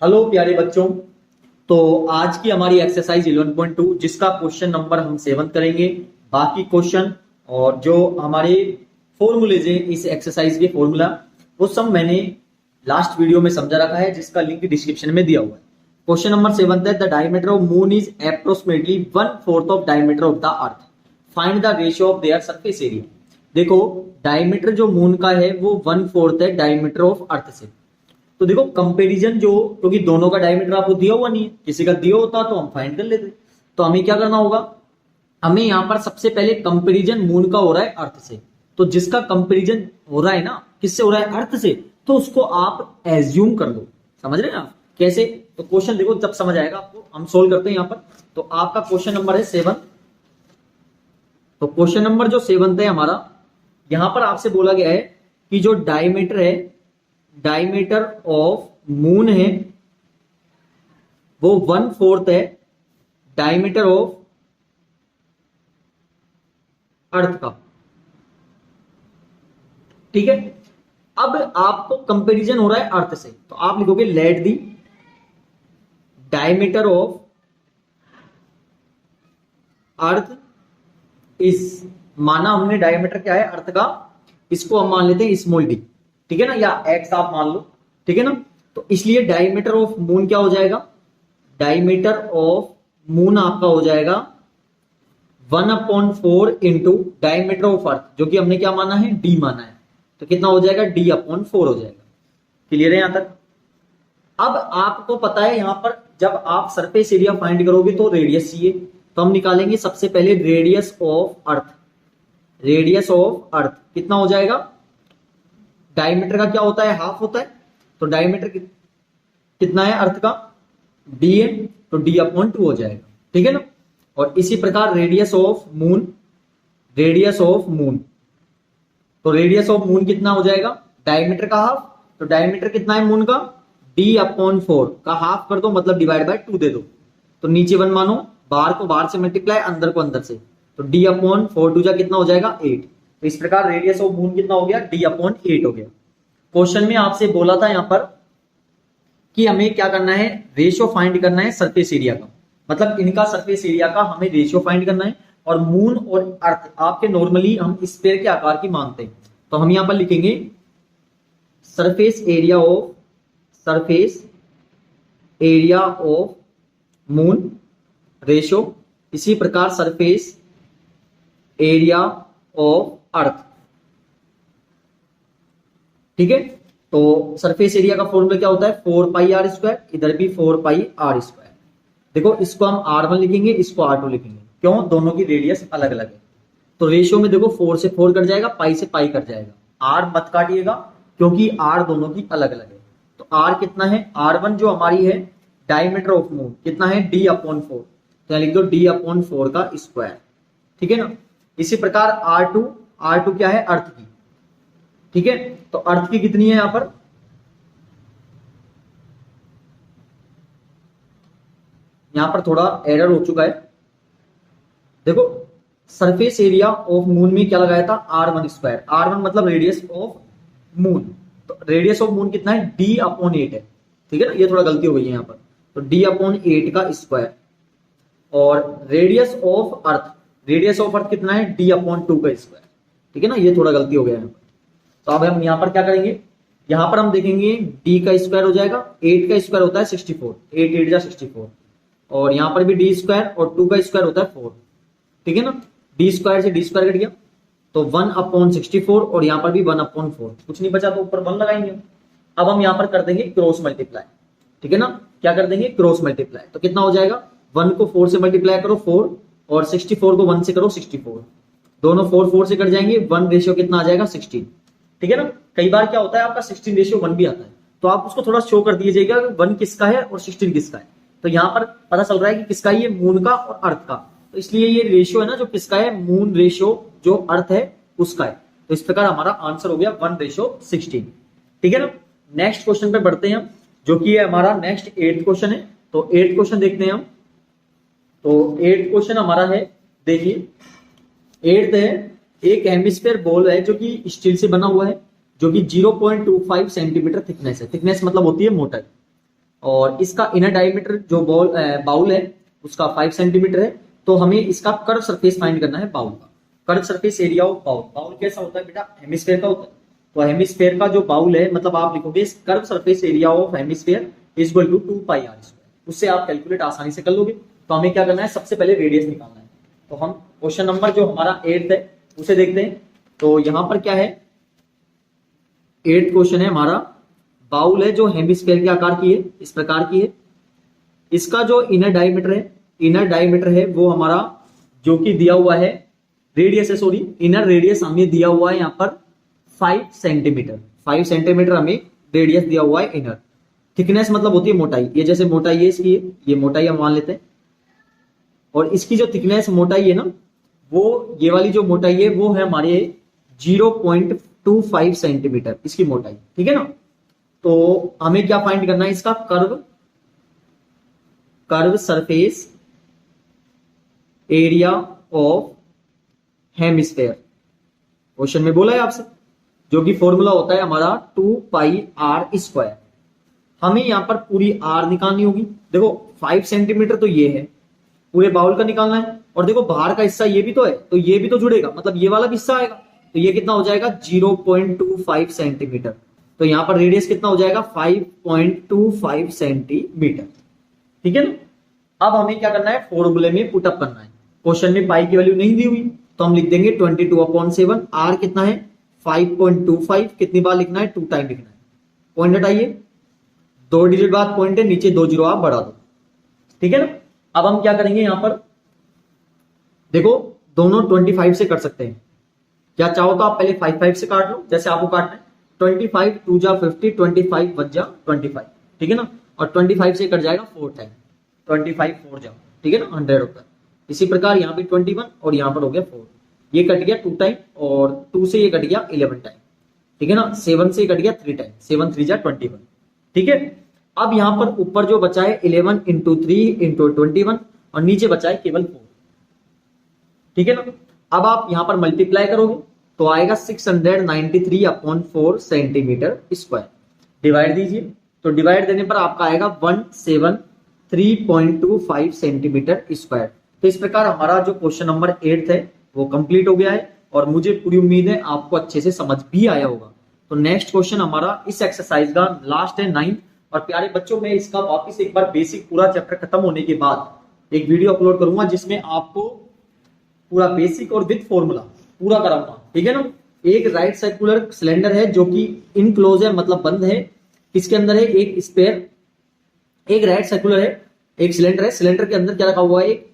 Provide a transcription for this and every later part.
Hello प्यारे बच्चों। तो आज की हमारी एक्सरसाइज 11.2 जिसका क्वेश्चन नंबर हम 7 करेंगे। बाकी क्वेश्चन और जो हमारे फॉर्मूलेज हैं इस एक्सरसाइज के फॉर्मूला वो सब मैंने लास्ट वीडियो में समझा रखा है, जिसका लिंक डिस्क्रिप्शन में दिया हुआ है। क्वेश्चन नंबर 7 है the diameter of moon is approximately 1/4 of diameter of the earth. Find the ratio of their surface area. देखो, डायमीटर जो मून का है वो 1/4 है डायमीटर ऑफ अर्थ से। तो देखो कंपैरिजन जो, क्योंकि दोनों का डायमीटर आपको दिया हुआ नहीं है, किसी का दिया होता तो हम फाइंड कर लेते। तो हमें क्या करना होगा, हमें यहां पर सबसे पहले कंपैरिजन मून का हो रहा है अर्थ से। तो जिसका कंपैरिजन हो रहा है ना, किससे हो रहा है, अर्थ से, तो उसको आप एज्यूम कर लो। समझ रहे हैं आप कैसे? तो क्वेश्चन देखो जब समझ आएगा आपको, हम सोल्व करते हैं यहां पर। तो आपका क्वेश्चन नंबर है 7। तो क्वेश्चन नंबर जो 7 है हमारा, यहां पर आपसे बोला गया है कि जो डायमीटर है, डायमीटर ऑफ मून है वो 1/4 है डायमीटर ऑफ अर्थ का। ठीक है, अब आपको कंपैरिजन हो रहा है अर्थ से, तो आप लिखोगे let the diameter of earth इस, माना हमने डायमीटर क्या है अर्थ का, इसको हम मान लेते हैं स्मॉल डी। ठीक है ना, या एक्स आप मान लो। ठीक है ना, तो इसलिए डायमीटर ऑफ मून क्या हो जाएगा, डायमीटर ऑफ मून आपका हो जाएगा 1/4 इंटू डायमीटर ऑफ अर्थ, जो कि हमने क्या माना है, डी माना है। तो कितना हो जाएगा, d/4 हो जाएगा। क्लियर है यहां तक? अब आपको पता है यहां पर जब आप सरफेस एरिया फाइंड करोगे तो रेडियस चाहिए। तो हम निकालेंगे सबसे पहले radius of earth. Radius of earth कितना हो जाएगा, डायमीटर का क्या होता है, हाफ होता है। तो डायमीटर कितना है अर्थ का, d है, तो d/2 हो जाएगा। ठीक है ना। और इसी प्रकार radius of moon, radius of moon, तो रेडियस ऑफ मून कितना हो जाएगा, डायमीटर का हाफ। तो डायमीटर कितना है मून का, d/4 का हाफ कर दो, मतलब डिवाइड बाय 2 दे दो। तो नीचे 1 मानो, बाहर को बाहर से मल्टीप्लाई, अंदर को अंदर से। तो d/4 2 जा कितना हो जाएगा 8। तो इस प्रकार रेडियस ऑफ मून कितना हो गया, d/8 हो गया। क्वेश्चन में आपसे बोला था यहां पर कि हमें क्या करना है, रेशियो फाइंड करना है सरफेस एरिया का, मतलब इनका सरफेस एरिया का हमें रेशियो फाइंड करना है। और मून और अर्थ आपके नॉर्मली हम स्फीयर के आकार की मानते हैं। तो हम यहां पर लिखेंगे surface area of, surface area of moon ratio, इसी प्रकार सरफेस एरिया ऑफ अर्थ। ठीक है, तो सरफेस एरिया का फॉर्मूला क्या होता है, 4πr², इधर भी 4πr²। देखो इसको हम r1 लिखेंगे, इसको r2 लिखेंगे। क्यों, दोनों की रेडियस अलग अलग है। तो रेशियो में देखो 4 से 4 कट जाएगा, पाई से पाई कट जाएगा, r मत काटिएगा क्योंकि r दोनों की अलग अलग है। तो r कितना है, r1 जो हमारी है डायमीटर ऑफ मून कितना है, d/4। तो यहां लिख दो d/4 का स्क्वायर। ठीक है ना। इसी प्रकार r2 क्या है, अर्थ की। ठीक है, तो अर्थ की कितनी है यहां पर, यहां पर थोड़ा एरर हो चुका है। देखो सरफेस एरिया ऑफ मून में क्या लगाया था, r1²। r1 मतलब रेडियस ऑफ मून। तो रेडियस ऑफ मून कितना है, d/8 है। ठीक है ना, ये थोड़ा गलती हो गई है यहां पर। तो d/8 का स्क्वायर। और radius of earth, radius of earth कितना है, d/2 का स्क्वायर। ठीक है ना, ये थोड़ा गलती हो गया यहां पर। तो अब हम यहां पर क्या करेंगे, यहां पर हम देखेंगे d का स्क्वायर हो जाएगा, 8 का स्क्वायर होता है 64, 8 8 जा 64। और यहां पर भी d² और 2 का स्क्वायर होता है 4। ठीक है ना, d² से d² कट गया, तो 1/64। और यहां पर भी 1/4, कुछ नहीं बचा तो ऊपर 1 लगाएंगे। अब हम यहां पर कर देंगे क्रॉस मल्टीप्लाई। ठीक है ना, क्या कर देंगे, क्रॉस मल्टीप्लाई। तो कितना हो जाएगा, 1 को 4 से मल्टीप्लाई करो 4, और 64 को 1 से करो 64। दोनों 4 4 से कट जाएंगे, 1 रेशियो कितना आ जाएगा, 16। ठीक है ना, कई बार क्या होता है आपका 16:1 भी आता है, तो आप उसको थोड़ा शो कर दीजिएगा 1 किसका है और 16 किसका है। तो यहां पर पता चल रहा है कि किसका है, ये मून का और अर्थ का। तो इसलिए ये रेशियो है ना जो किसका है, मून रेशियो जो अर्थ है उसका है। तो इस प्रकार हमारा आंसर हो गया 1:16। ठीक है ना। नेक्स्ट क्वेश्चन पे बढ़ते हैं हम, जो कि है हमारा नेक्स्ट 8th क्वेश्चन है। तो 8th क्वेश्चन देखते हैं हम। तो 8th क्वेश्चन हमारा है, देखिए 8th है, एक हेमिस्फीयर बॉल है जो कि स्टील से बना हुआ है, जो कि 0.25 सेंटीमीटर थिकनेस है। थिकनेस मतलब होती है मोटाई। और इसका इनर डायमीटर जो बाउल है उसका 5 सेंटीमीटर है। तो हमें इसका कर्व सरफेस फाइंड करना है बाउल का। Curve surface area of bowl, bowl कैसा होता है बेटा, हेमिस्फेयर का होता है। तो हेमिस्फेयर का जो बाउल है, मतलब आप लिखोगे curve surface area of hemisphere is equal to 2 pi r square, उससे आप कैलकुलेट आसानी से कर लोगे। तो हमें क्या करना है, सबसे पहले रेडियस निकालना है। तो हम क्वेश्चन नंबर जो हमारा 8 है उसे देखते हैं। तो यहां पर क्या है, 8th क्वेश्चन है हमारा, बाउल है जो हेमिस्फेयर के आकार की है, इस प्रकार की है। इसका जो इनर डायमीटर है वो हमारा जो कि दिया हुआ है, रेडियस है सॉरी, इनर रेडियस हमें दिया हुआ है यहाँ पर 5 सेंटीमीटर। 5 सेंटीमीटर हमें रेडियस दिया हुआ है इनर। थिकनेस मतलब होती है मोटाई, ये जैसे मोटाई है इसकी, ये मोटाई हम मान लेते हैं। और इसकी जो थिकनेस मोटाई है ना, वो ये वाली जो मोटाई है वो है हमारे 0.25 सेंटीमीटर इसकी मोटाई, ठीक है ना। तो हमें क्या फाइंड करना है, इसका curve surface area of hemisphere. Question में बोला है आपसे, जो कि फॉर्मूला होता है हमारा 2 पाई आर स्क्वायर। हमें यहां पर पूरी आर निकालनी होगी। देखो 5 सेंटीमीटर तो ये है, पूरे बाउल का निकालना है। और देखो बाहर का हिस्सा ये भी तो है, तो ये भी तो जुड़ेगा, मतलब ये वाला भी हिस्सा आएगा। तो ये कितना हो जाएगा, 0.25 सेंटीमीटर। तो यहां पर रेडियस कितना हो जाएगा, 5.25 सेंटीमीटर, ठीक है ना। अब हमें क्या करना है, फॉर्मूले में पुटअप करना है। क्वेश्चन में पाई की वैल्यू नहीं दी हुई, तो हम लिख देंगे 22/7। आर कितना है, 5.25। कितनी बार लिखना है, 2 टाइम लिखना है। पॉइंट हटाइए, 2 डिजिट बाद पॉइंट है, नीचे 2 जीरो आप बढ़ा दो, ठीक है ना। अब हम क्या करेंगे, यहां पर देखो दोनों 25 से कर सकते हैं। क्या चाहो तो आप पहले 5 से काट लो, जैसे आपको काटना है। 25 2 जा 50, 25 1 जा 25, ठीक है ना। और 25 से कट जाएगा 4 टाइम, 25 4 जा, ठीक है ना, 100 होता है। इसी प्रकार यहाँ पे 21 और यहाँ पर हो गया 4, ये कट गया 2 टाइम, और 2 से ये कट गया 11 टाइम, ठीक है ना। 7 से कट गया 3 टाइम, 7 3 जा 21, ठीक है। अब यहाँ पर ऊपर जो बचा है 11 इंटू 3 इंटू 21, और नीचे बचा है केवल 4, ठीक है ना। अब आप यहां पर मल्टीप्लाई करोगे तो आएगा 693/4 सेंटीमीटर स्क्वायर। डिवाइड दीजिए, तो डिवाइड देने पर आपका आएगा 173.25 सेंटीमीटर स्क्वायर। तो इस प्रकार हमारा जो क्वेश्चन नंबर 8 है वो कंप्लीट हो गया है, और मुझे पूरी उम्मीद है आपको अच्छे से समझ भी आया होगा। तो नेक्स्ट क्वेश्चन हमारा इस एक्सरसाइज का लास्ट है 9। और प्यारे बच्चों, मैं इसका वापिस एक बार बेसिक पूरा चैप्टर खत्म होने के बाद एक वीडियो अपलोड करूंगा, जिसमें आपको पूरा बेसिक और विद फॉर्मूला पूरा कराऊंगा, ठीक है ना। एक राइट सर्कुलर सिलेंडर है जो कि इनक्लोज है, मतलब बंद है। इसके अंदर है एक स्पेयर, एक राइट सर्कुलर है, एक सिलेंडर है। सिलेंडर के अंदर क्या रखा हुआ है, एक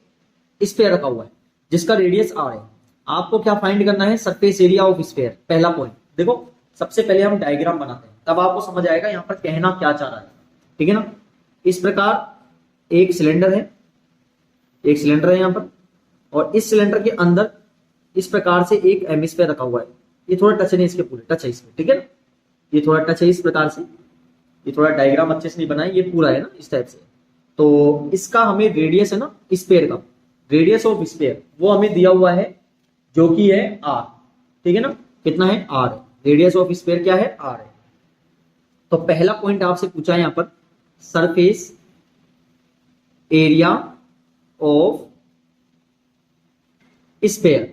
स्पेयर रखा हुआ है जिसका रेडियस आर है। आपको क्या फाइंड करना है, सरफेस एरिया ऑफ स्पेयर। पहला पॉइंट देखो, सबसे पहले हम डायग्राम बनाते हैं, तब आपको समझ आएगा यहाँ पर कहना क्या चाह रहा है, ठीक है ना। इस प्रकार एक सिलेंडर है, एक सिलेंडर है यहाँ पर, और इस सिलेंडर के अंदर इस प्रकार से एक हेमिस्फीयर रखा हुआ है। ये थोड़ा टच नहीं, इसके पूरे टच है इसमें, ठीक है ना। ये थोड़ा टच है इस प्रकार से, ये थोड़ा डायग्राम अच्छे से नहीं बना है, ये पूरा है ना इस टाइप से। तो इसका हमें रेडियस है ना स्पेयर का, रेडियस ऑफ स्पेयर वो हमें दिया हुआ है जो कि है आर, ठीक है ना। कितना है, आर है। रेडियस ऑफ स्पेयर क्या है, आर है। तो पहला पॉइंट आपसे पूछा है यहाँ पर, surface area of sphere.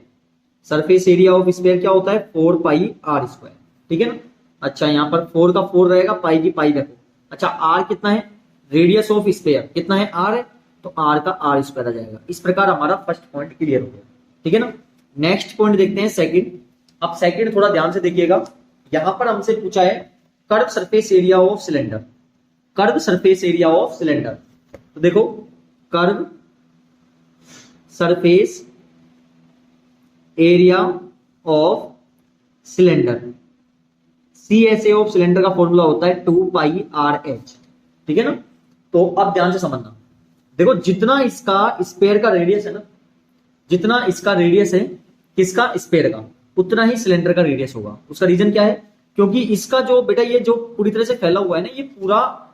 Surface area of sphere क्या होता है, 4 पाई आर स्क्वायर, ठीक है ना। अच्छा, यहाँ पर 4 का 4 रहेगा, पाई की पाई रखो। अच्छा, आर कितना है, रेडियस ऑफ स्पेयर कितना है, आर है, तो आर का आर स्क्वायर आ जाएगा। इस प्रकार हमारा फर्स्ट पॉइंट क्लियर हो गया, ठीक है ना। नेक्स्ट पॉइंट देखते हैं सेकंड। अब सेकंड थोड़ा ध्यान से देखिएगा, यहां पर हमसे पूछा है curve surface area of cylinder. Curve surface area of cylinder, तो देखो curve surface area of cylinder, CSA of cylinder का फॉर्मूला होता है 2 पाई आर एच, ठीक है ना। तो अब ध्यान से समझना, देखो जितना इसका स्पेयर का रेडियस है ना, जितना इसका रेडियस है किसका, स्पेयर का, उतना ही सिलेंडर का रेडियस होगा। उसका रीजन क्या है, क्योंकि इसका जो बेटा ये जो पूरी तरह से फैला हुआ है ना, ये पूरा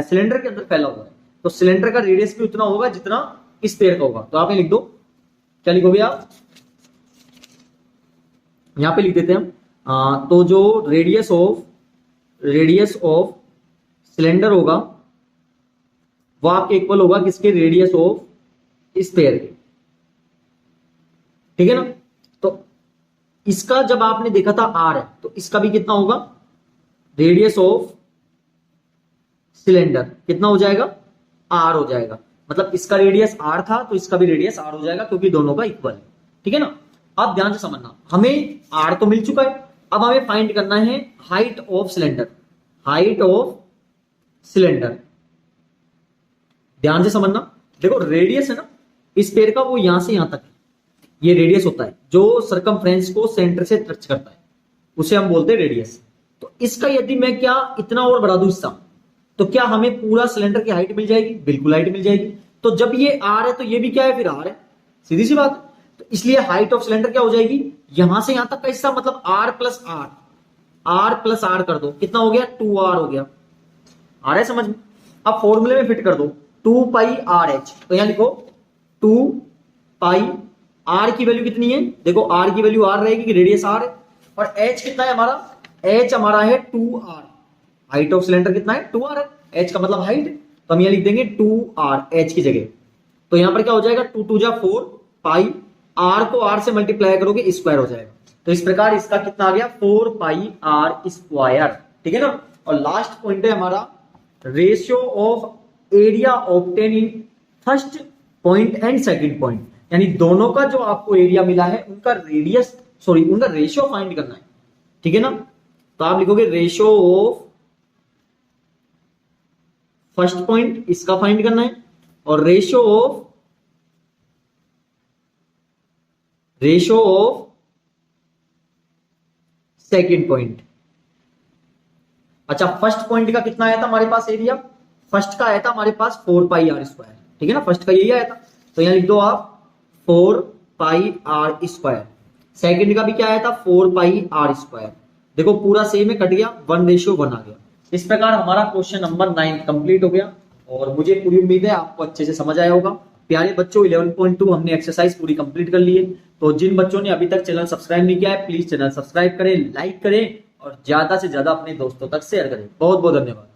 सिलेंडर के अंदर फैला हुआ है, तो सिलेंडर का रेडियस भी उतना होगा जितना स्पेयर का होगा। तो आप ये लिख दो, क्या लिखोगे आप, यहां पे लिख देते हैं हम। तो जो रेडियस ऑफ सिलेंडर होगा वो आपके इक्वल होगा किसके, रेडियस ऑफ स्फीयर के, ठीक है ना। तो इसका जब आपने देखा था आर है, तो इसका भी कितना होगा, रेडियस ऑफ सिलेंडर कितना हो जाएगा, आर हो जाएगा। मतलब इसका रेडियस आर था तो इसका भी रेडियस आर हो जाएगा, क्योंकि दोनों का इक्वल है, ठीक है ना। अब ध्यान से समझना, हमें आर तो मिल चुका है, अब हमें फाइंड करना है height of cylinder, height of cylinder. ध्यान से समझना, देखो रेडियस है ना स्फीयर का, वो यहां से यहां तक है, ये रेडियस होता है जो सरकमफ्रेंस को सेंटर से टच करता है, उसे हम बोलते हैं रेडियस। तो इसका यदि मैं क्या इतना और बढ़ा दूं हिस्सा, तो क्या हमें पूरा सिलेंडर की हाइट मिल जाएगी, बिल्कुल हाइट मिल जाएगी। तो जब ये आर है तो ये भी क्या है, फिर आर है, सीधी सी बात। तो इसलिए हाइट ऑफ सिलेंडर क्या हो जाएगी, यहां से यहां तक का हिस्सा, मतलब r plus r, r plus r कर दो, कितना हो गया, 2r हो गया। आ रहा है समझ में। अब फॉर्मूले में फिट कर दो 2 पाई आर एच, तो यहां लिखो 2 पाई, आर की वैल्यू कितनी है, देखो आर की वैल्यू आर रहेगी, रेडियस आर है, और एच कितना है हमारा, एच हमारा है 2r, हाइट ऑफ सिलेंडर कितना है, 2r है, एच का मतलब हाइट, तो हम यहां लिख देंगे 2r एच की जगह। तो यहां पर क्या हो जाएगा, 2 2 जा 4 पाई, आर को आर से मल्टीप्लाई करोगे स्क्वायर हो जाएगा। तो इस प्रकार इसका कितना आ गया, 4 पाई आर स्क्वायर, ठीक है ना। और लास्ट पॉइंट है हमारा ratio of area obtain in first point and second point, यानी दोनों का जो आपको एरिया मिला है उनका रेडियस, सॉरी उनका रेशियो फाइंड करना है, ठीक है ना। तो आप लिखोगे रेशियो ऑफ फर्स्ट पॉइंट, इसका फाइंड करना है, और रेशियो ऑफ सेकंड पॉइंट। अच्छा, फर्स्ट पॉइंट का कितना आया था हमारे पास एरिया, फर्स्ट का आया था हमारे पास 4 पाई आर स्क्वायर, ठीक है ना, फर्स्ट का यही आया था। तो यहां लिख दो आप 4 पाई आर स्क्वायर। सेकंड का भी क्या आया था, 4 पाई आर स्क्वायर। देखो पूरा सेम है, कट गया, 1:1 आ गया। इस प्रकार हमारा क्वेश्चन नंबर 9 कंप्लीट हो गया, और मुझे पूरी उम्मीद है आपको अच्छे से समझ आया होगा। प्यारे बच्चों, 11.2 हमने एक्सरसाइज पूरी कंप्लीट कर ली है। तो जिन बच्चों ने अभी तक चैनल सब्सक्राइब नहीं किया है, प्लीज चैनल सब्सक्राइब करें, लाइक करें, और ज्यादा से ज्यादा अपने दोस्तों तक शेयर करें। बहुत बहुत धन्यवाद।